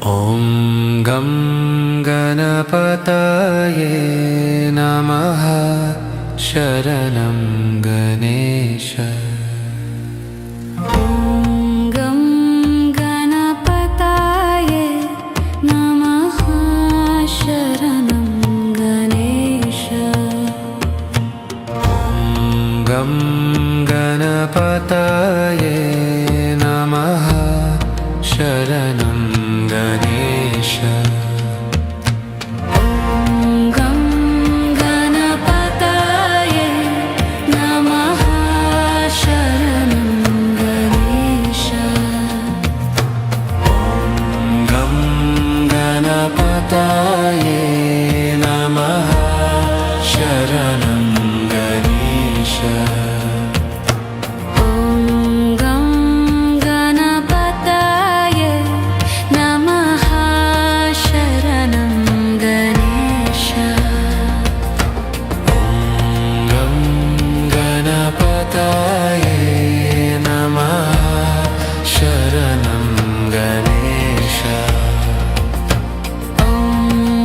ॐ गं गणपतये नमः। शरणं गणेश। ॐ गं गणपतये नमः। शरणं गणेश। ॐ गं गणपतये नमः। शरणं गणेश। ॐ गं गणपतये नमः। शरणं गणेश। ॐ गं गणपतये नमः। शरणं गणेश। ॐ गं गणपतये नमः। शरणं गणेश। ॐ गं गणपतये नमः। शरणं गणेश। ॐ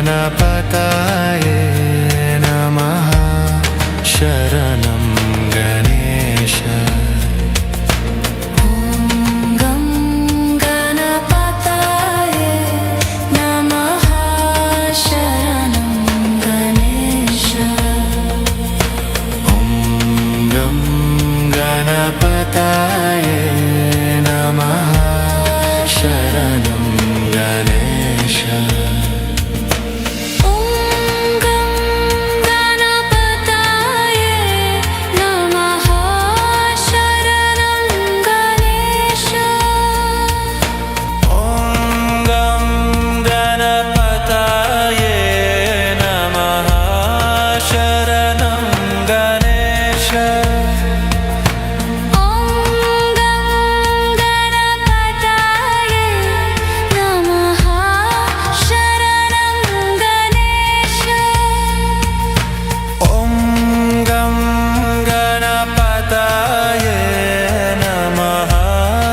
गणपतये नमः शरणं गणेश गं गणपतये नमः शरणं गणेश ॐ गं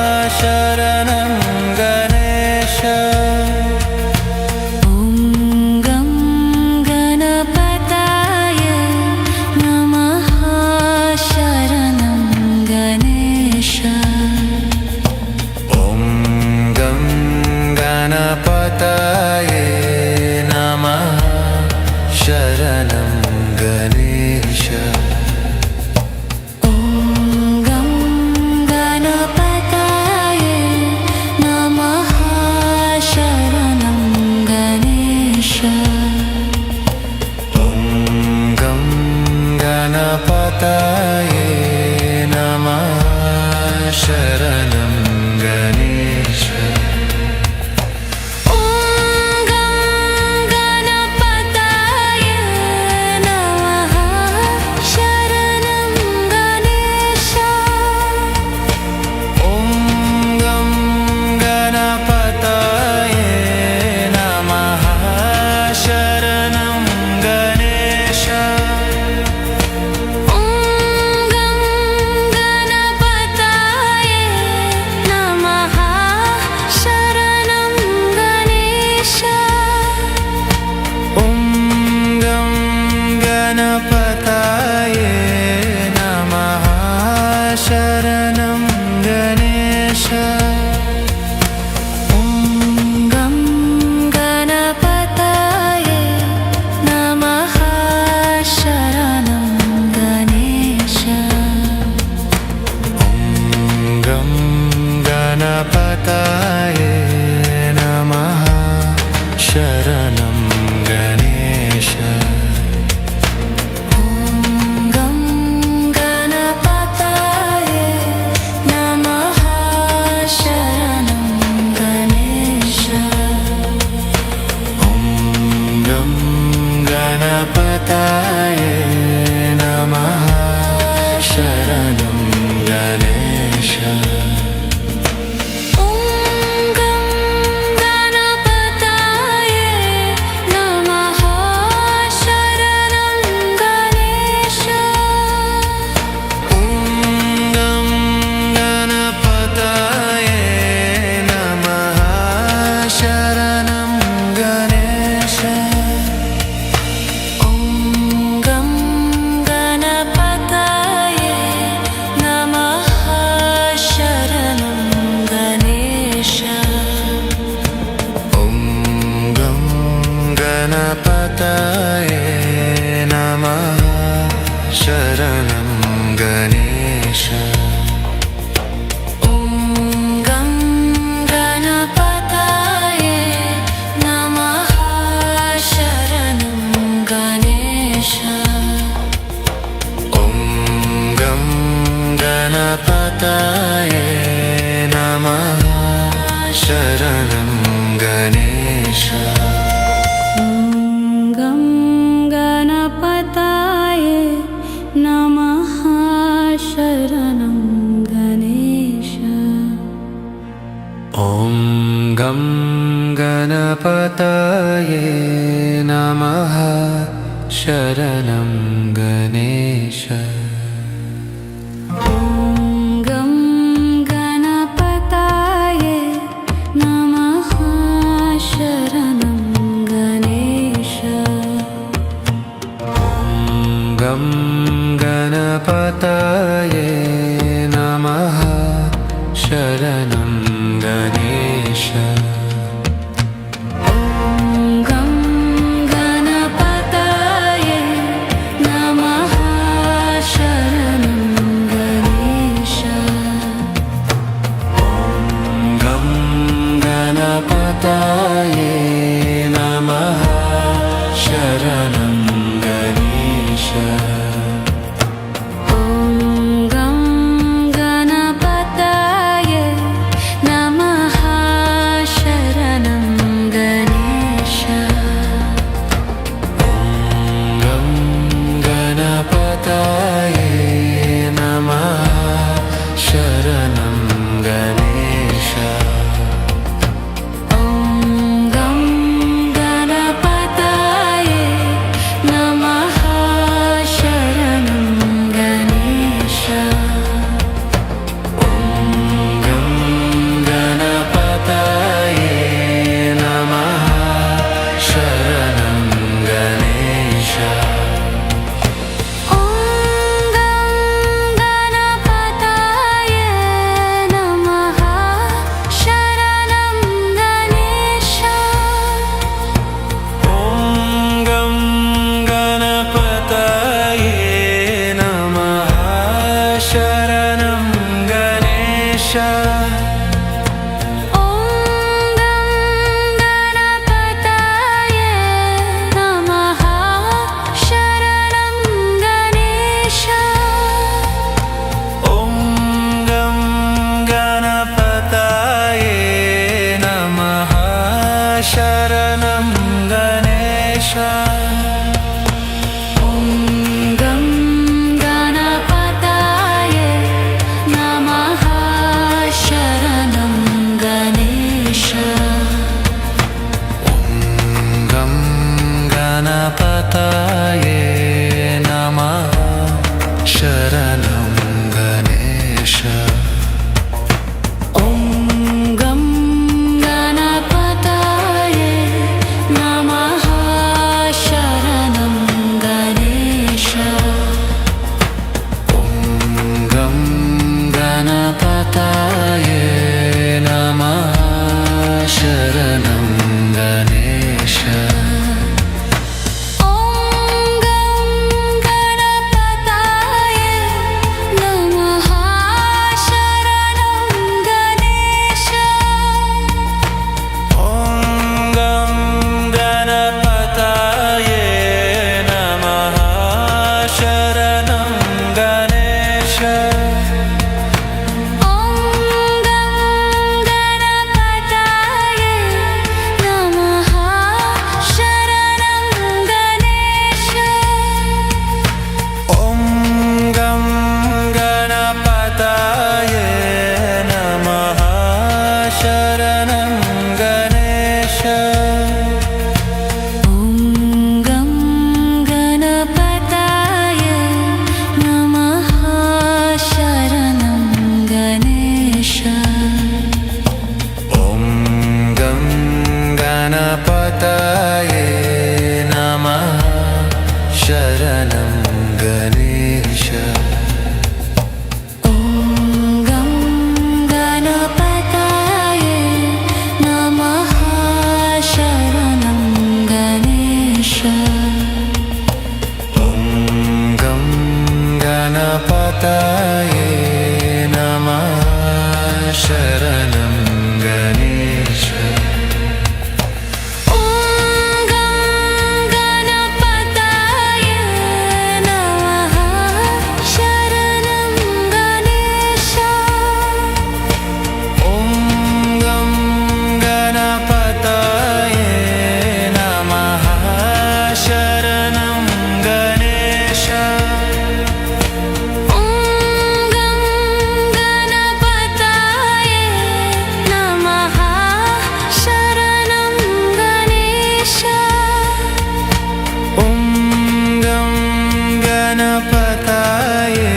गणपतये नमः शरणं गणेश गणपतये नमः शरणं गणेश गं गणपतये नमः शरणं गणेश ॐ गं गणपतये नमः शरणं गणेश गं गणपतये नमः शरणं गणेश ॐ गं गणपतये नमः शरणं गणेश गं गणपतये नमः शरणं गणेश ॐ गं गणपतये नमः शरणं गणेश गं गणपतये नमः शरणं गणेश ॐ गं गणपतये नमः शरणं गणेश ॐ गं गणपतये नमः शरणं गणेश ॐ गं गणपतये नमः शरणं गणेश ॐ गं गणपतये नमः शरणं गणेश ॐ गं गणपतये नमः शरणं गणेश ॐ गं गणपतये नमः शरणं गणेश ॐ गं गणपतये नमः शरणं गणेश ॐ गं गणपतये नमः शरणं गणेश ॐ गं गणपतये नमः शरणं गणेश ॐ गं गणपतये नमः शरणं गणेश ॐ गं गणपतये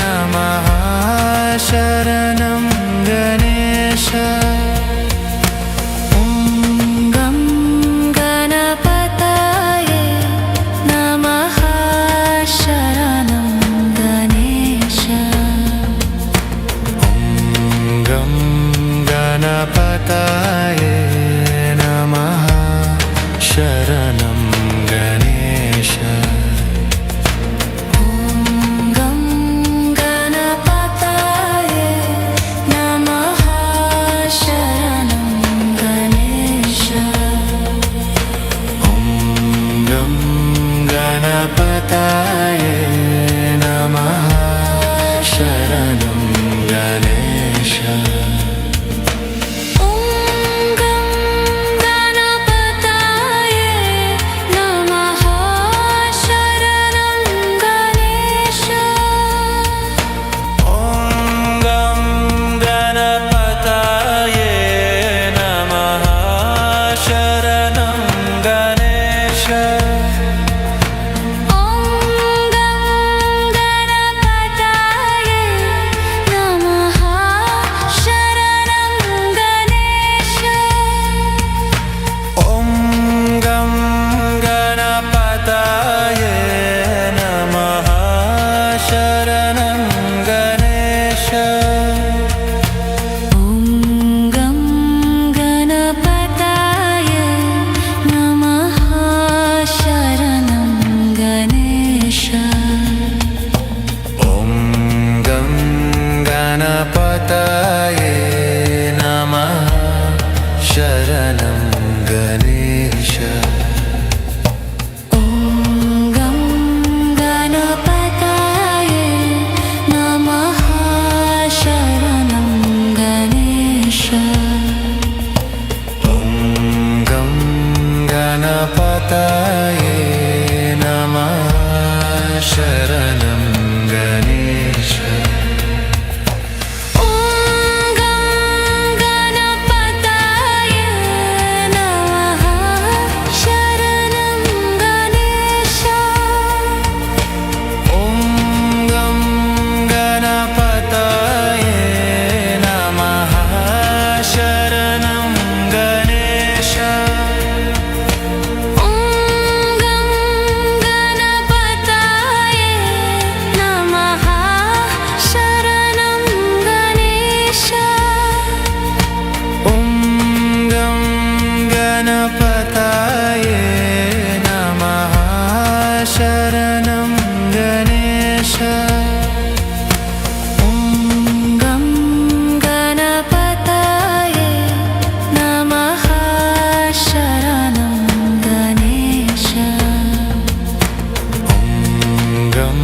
नमः शरणं गणेश ॐ गं गणपतये नमः शरणं गणेश ॐ गं गणपतये नमः शरणं गणेश ॐ गं गणपतये नमः शरणं गणेश ॐ गं गणपतये नमः शरणं गणेश ॐ गं गणपतये नमः शरणं गणेश ॐ गं गणपतये नमः शरणं गणेश ॐ गं गणपतये नमः शरणं गणेश ॐ गं गणपतये नमः नमः शरणं गणेश ॐ गं गणपतये नमः शरणं गणेश ॐ गं गणपतये नमः शरणं गणेश ॐ गं गणपतये नमः शरणं गणेश ॐ गं गणपतये नमः शरणं गणेश ॐ गं गणपतये नमः शरणं गणेश ॐ गं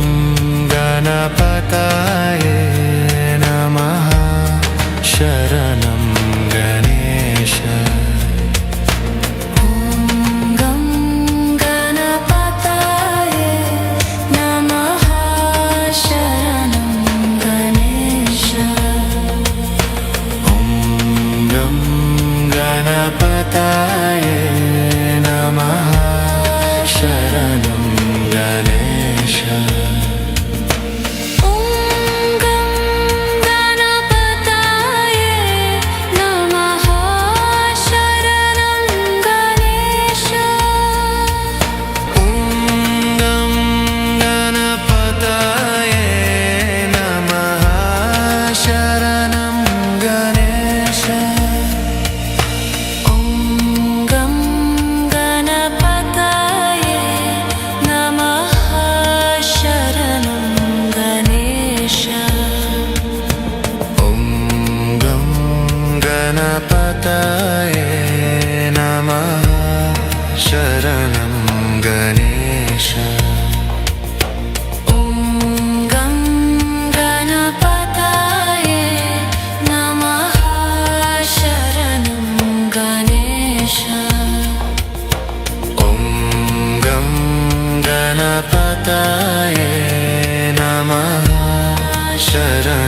गणपतये नमः शरणं गणेश ॐ गं गणपतये नमः शरणं गणेश ॐ गं गणपतये नमः शरणं गणेश ॐ गं गणपतये नमः शरणं गणेश ॐ गं गणपतये नमः शरणं गणेश ॐ गं गणपतये नमः शरणं गणेश ॐ गं गणपतये नमः शरणं गणेश ॐ गं गणपतये नमः शरणं गणेश ॐ गं गणपतये नमः शरणं